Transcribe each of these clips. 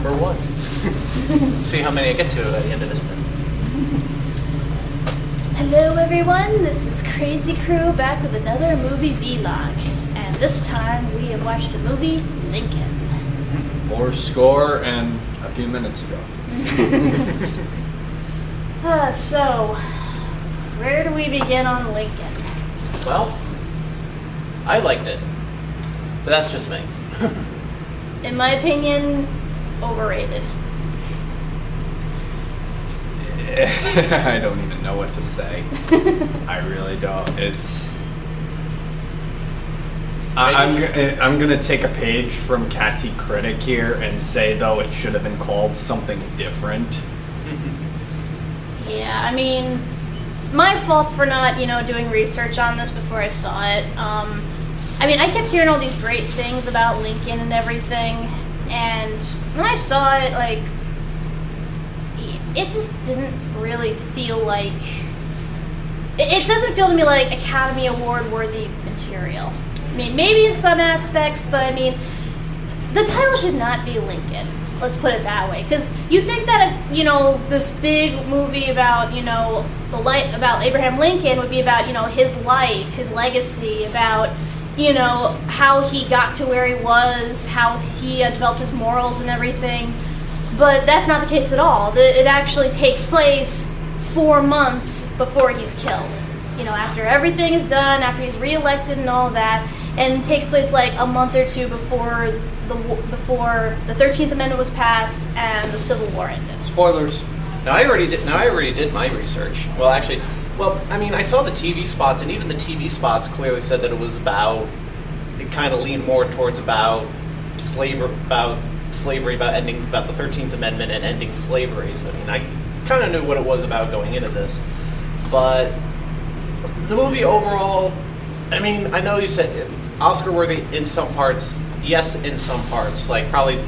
number 1. See how many I get to at the end of this thing. Hello everyone, this is Crazy Crew back with another movie vlog. And this time we have watched the movie Lincoln. Or Score and a few minutes ago. So, where do we begin on Lincoln? Well, I liked it. But that's just me. In my opinion, overrated. I don't even know what to say. I really don't. I'm gonna take a page from Catty Critic here and say, though, it should have been called something different. Yeah, I mean, my fault for not, doing research on this before I saw it. I mean, I kept hearing all these great things about Lincoln and everything, and when I saw it, like, it just didn't really feel like... It doesn't feel to me like Academy Award-worthy material. I mean, maybe in some aspects, but I mean, the title should not be Lincoln. Let's put it that way. Because you think that, this big movie about, about Abraham Lincoln would be about, his life, his legacy, about, how he got to where he was, how he developed his morals and everything. But that's not the case at all. It actually takes place 4 months before he's killed. After everything is done, after he's reelected and all that, and takes place like a month or two before the 13th Amendment was passed and the Civil War ended. Spoilers. Now I already did my research. Well, actually, I mean, I saw the TV spots, and even the TV spots clearly said that it was about. It kind of leaned more towards about slavery, about the 13th Amendment and ending slavery. So I mean, I kind of knew what it was about going into this, but the movie overall, I mean, I know you said Oscar-worthy in some parts. Yes, in some parts, like probably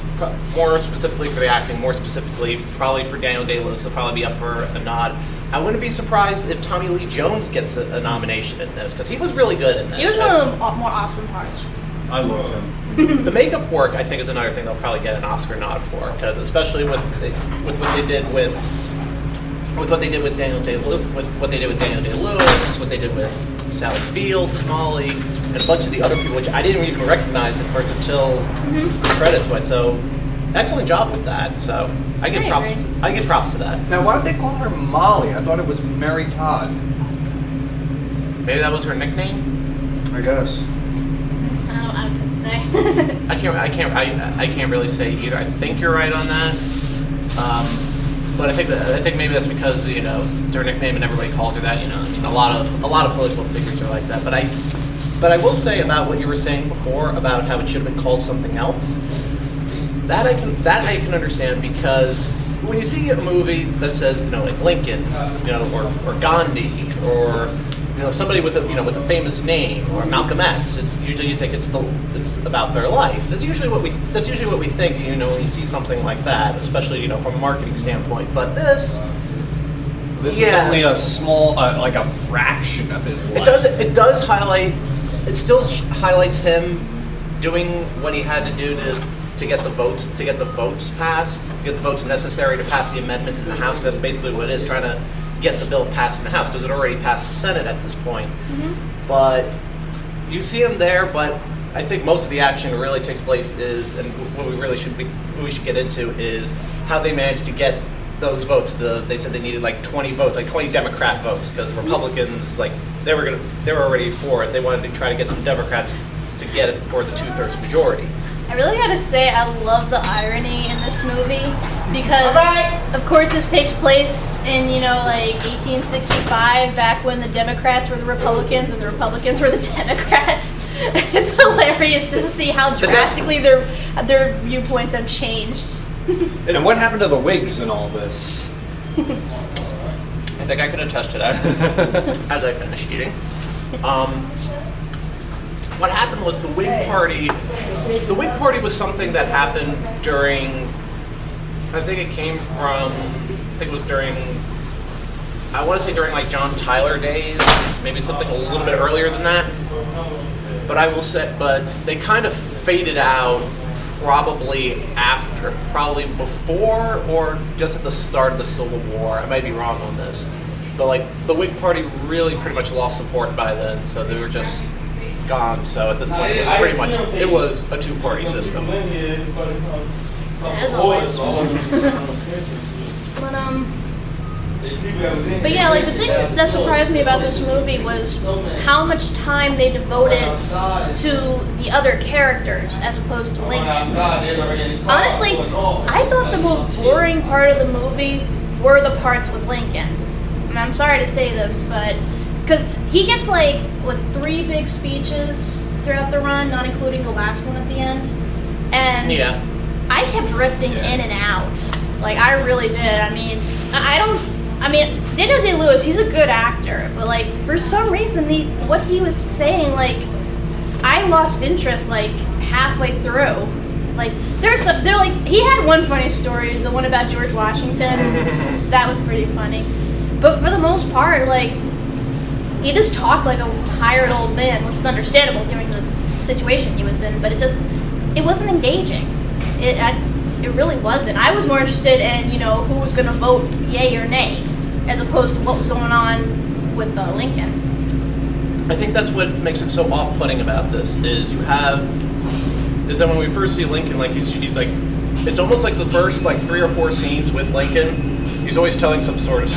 more specifically for the acting, more specifically probably for Daniel Day-Lewis, will probably be up for a nod. I wouldn't be surprised if Tommy Lee Jones gets a nomination in this, because he was really good in this. He was one of the more awesome parts. I loved him. The makeup work, I think, is another thing they'll probably get an Oscar nod for, because especially with what they did with Daniel Day-Lewis, what they did with Sally Field, Molly, and a bunch of the other people, which I didn't even recognize at first until the credits went. So, excellent job with that. So, I give props to that. Now, why did they call her Molly? I thought it was Mary Todd. Maybe that was her nickname. I guess. I couldn't say. I can't really say either. I think you're right on that. But I think maybe that's because it's her nickname and everybody calls her that. I mean, a lot of political figures are like that. But I will say about what you were saying before about how it should have been called something else. That I can understand, because when you see a movie that says like Lincoln, or Gandhi, or somebody with a famous name, or Malcolm X, it's usually you think it's about their life. That's usually what we think, when you see something like that, especially from a marketing standpoint. But this is only a small, like a fraction of his life. It does highlight. It still highlights him doing what he had to do to get the votes passed, to get the votes necessary to pass the amendment in the House. That's basically what it is, trying to get the bill passed in the House, because it already passed the Senate at this point. Mm-hmm. But you see him there, but I think most of the action really takes place and what we should get into is how they managed to get those votes. They said they needed like 20 votes, like 20 Democrat votes, because Republicans, like they were already for it. They wanted to try to get some Democrats to get it for the 2/3 majority. I really gotta say, I love the irony in this movie, because, of course, this takes place in, 1865, back when the Democrats were the Republicans and the Republicans were the Democrats. It's hilarious to see how drastically their viewpoints have changed. And what happened to the Whigs in all this? I think I can attest to that as I finish eating. What happened was the Whig Party was something that happened during, I think it was during like John Tyler days, maybe something a little bit earlier than that. But they kind of faded out probably before or just at the start of the Civil War. I might be wrong on this, but like the Whig Party really pretty much lost support by then, so they were just gone. So at this point, it was a two-party system. As always. But yeah, like the thing that surprised me about this movie was how much time they devoted to the other characters as opposed to Lincoln. Honestly, I thought the most boring part of the movie were the parts with Lincoln. And I'm sorry to say this, but because he gets like 3 big speeches throughout the run, not including the last one at the end, and yeah. I kept drifting in and out. Like I really did. I mean, Daniel Day-Lewis, he's a good actor, but like for some reason, what he was saying, like I lost interest like halfway through. Like he had one funny story, the one about George Washington, that was pretty funny. But for the most part, like he just talked like a tired old man, which is understandable given the situation he was in. But it wasn't engaging. It really wasn't. I was more interested in, who was going to vote yay or nay, as opposed to what was going on with Lincoln. I think that's what makes it so off-putting about this, is that when we first see Lincoln, like he's like, it's almost like the first like 3 or 4 scenes with Lincoln, he's always telling some sort of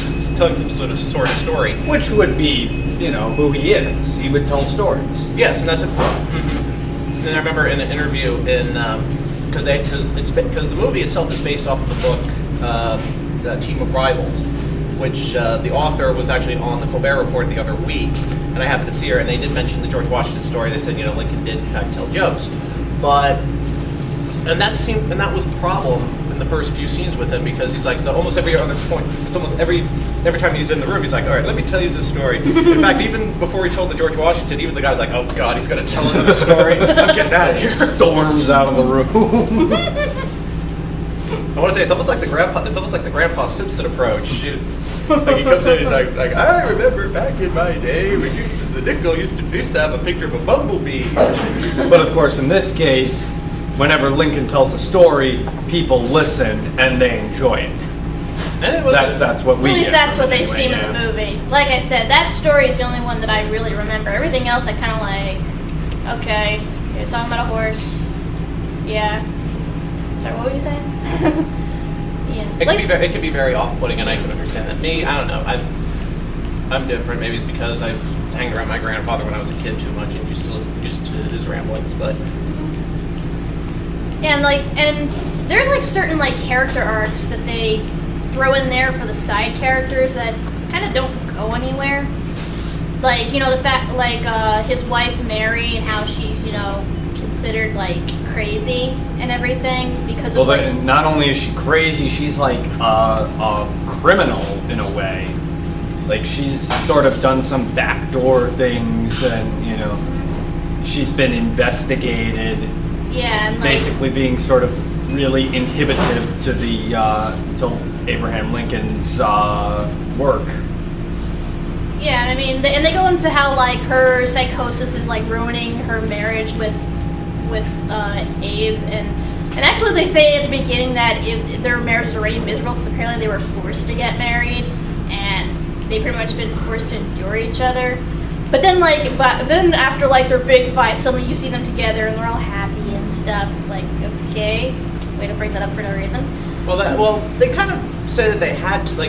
story. Which would be, who he is. He would tell stories. Yes, and that's it. And I remember in an interview because the movie itself is based off of the book The Team of Rivals, which the author was actually on the Colbert Report the other week, and I happened to see her, and they did mention the George Washington story. They said, Lincoln did in fact tell jokes, and that was the problem in the first few scenes with him, because he's like almost every other point. It's almost every time he's in the room, he's like, all right, let me tell you this story. In fact, even before he told the George Washington, even the guy's like, oh God, he's going to tell another story. I'm getting out of here. Storms out of the room. I want to say it's almost like the Grandpa Simpson approach. Like he comes in, he's like I remember back in my day when the nickel used to have a picture of a bumblebee. But of course, in this case, whenever Lincoln tells a story, people listen and they enjoy it. That's what we At least get that's what they've anyway, seen in the movie. Like I said, that story is the only one that I really remember. Everything else, I kind of like, okay, you're talking about a horse. Yeah. Sorry, what were you saying? Yeah. It can be very off-putting, and I can understand that. Me, I don't know. I'm different. Maybe it's because I've hanged around my grandfather when I was a kid too much and used to his ramblings, but. Yeah, and there's like certain like character arcs that they throw in there for the side characters that kind of don't go anywhere. Like, the fact, like, his wife Mary and how she's, considered like crazy and everything because of like. Not only is she crazy, she's like a criminal in a way. Like she's sort of done some backdoor things, and she's been investigated. Yeah, and basically being sort of really inhibitive to the to Abraham Lincoln's work. Yeah, I mean, and they go into how like her psychosis is like ruining her marriage with Abe, and actually they say at the beginning that their marriage is already miserable because apparently they were forced to get married, and they pretty much been forced to endure each other. But then then after like their big fight, suddenly you see them together and they're all happy and stuff. It's like, okay, way to bring that up for no reason. Well, they kind of say that they had to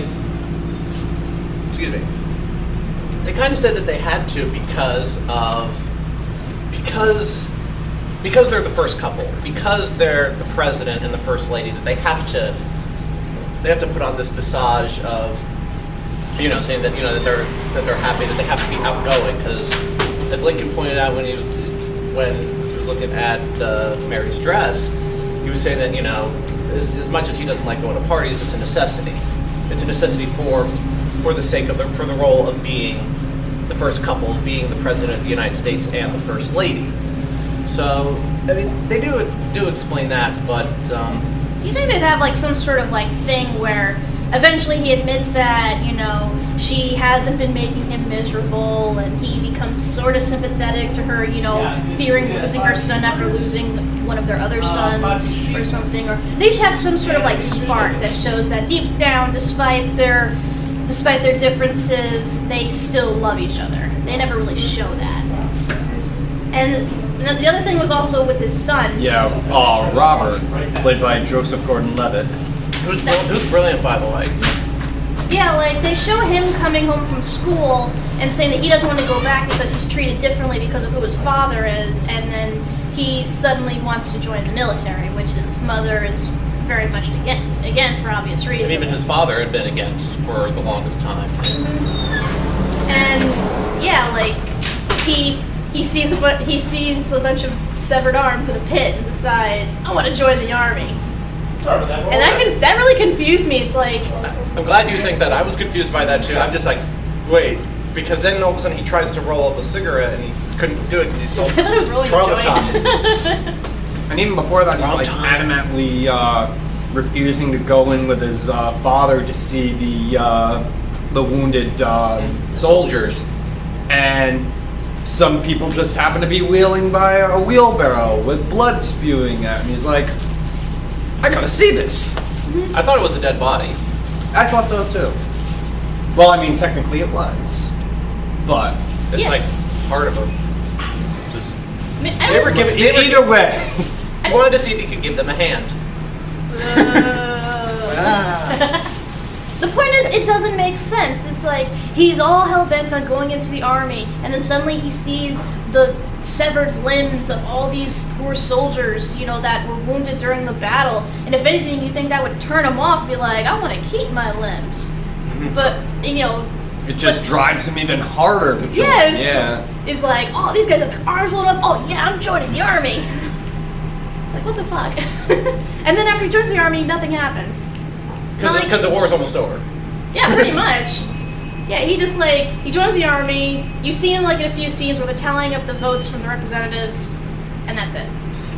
excuse me. They kind of said that they had to because they're the first couple, because they're the president and the first lady, that they have to put on this visage of, saying that that they're happy, that they have to be outgoing, because as Lincoln pointed out when he was looking at Mary's dress, he was saying that as much as he doesn't like going to parties, it's a necessity. It's a necessity for the sake of for the role of being the first couple, being the president of the United States and the first lady. So I mean, they do explain that, but you think they'd have like some sort of like thing where eventually he admits that, she hasn't been making him miserable, and he becomes sort of sympathetic to her, fearing losing her son after losing one of their other sons or something. Or they each have some sort of like spark that shows that deep down, despite their differences, they still love each other. They never really show that. And the other thing was also with his son. Yeah, Robert, played by Joseph Gordon-Levitt. Who's brilliant, by the way. Yeah, like they show him coming home from school and saying that he doesn't want to go back because he's treated differently because of who his father is, and then he suddenly wants to join the military, which his mother is very much against for obvious reasons. And even his father had been against for the longest time. And yeah, like he sees a bunch of severed arms in a pit and decides, I want to join the army. And that really confused me. It's like, I'm glad you think that. I was confused by that too. I'm just like, wait, because then all of a sudden he tries to roll up a cigarette and he couldn't do it because he's so I thought it was really traumatized. And even before that, he's like adamantly refusing to go in with his father to see the wounded soldiers, and some people just happen to be wheeling by a wheelbarrow with blood spewing at him. He's like, I gotta see this. I thought it was a dead body. I thought so too. Well, I mean, technically it was, but it's like part of him. Just either way. I wanted to see if he could give them a hand. The point is, it doesn't make sense. It's like he's all hell bent on going into the army, and then suddenly he sees the severed limbs of all these poor soldiers, that were wounded during the battle. And if anything, you think that would turn him off, be like, I want to keep my limbs. But it just drives him even harder to join. Yeah, it's like, oh, these guys have their arms blown off. Oh yeah, I'm joining the army. Like, what the fuck? And then after he joins the army, nothing happens. Because the war is almost over. Yeah, pretty much. Yeah, he joins the army. You see him in a few scenes where they're tallying up the votes from the representatives, and that's it.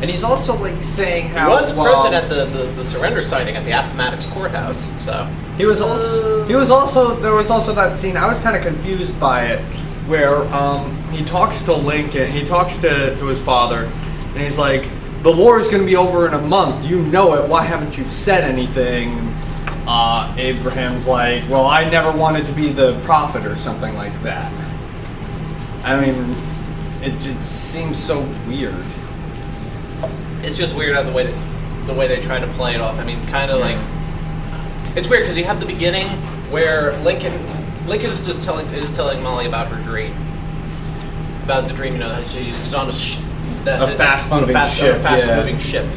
And he's also saying how he was present at the surrender signing at the Appomattox courthouse. So there was also that scene. I was kind of confused by it, where he talks to Lincoln. He talks to his father, and he's like, "The war is going to be over in a month. You know it. Why haven't you said anything?" Abraham's like, well, I never wanted to be the prophet or something like that. I mean, it just seems so weird. It's just weird the way they try to play it off. I mean, kind of like, it's weird because you have the beginning where Lincoln is just telling Molly about her dream, about the dream. That she's on a fast-moving ship.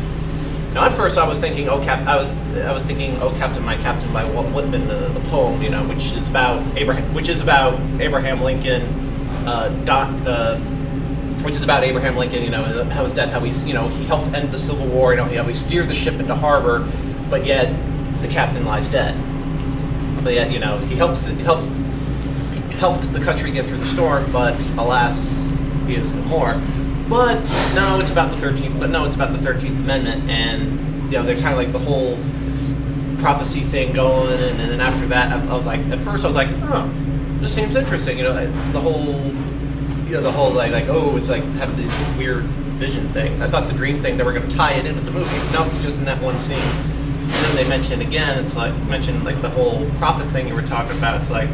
Now, at first, I was thinking, "Oh, Captain, my Captain" by Walt Whitman, the poem, which is about Abraham Lincoln, which is about Abraham Lincoln, how his death, how he helped end the Civil War, how he steered the ship into harbor, but yet the captain lies dead. But yet, he helped the country get through the storm, but alas, he is no more. But no, it's about the 13th. But no, it's about the 13th Amendment, and they're kind of like the whole prophecy thing going, and then after that, I was like, at first I was like, oh, this seems interesting. The whole it's like have these weird vision things. I thought the dream thing they were going to tie it into the movie. No, it's just in that one scene. And then they mention it again. It's like the whole prophet thing you were talking about. It's like,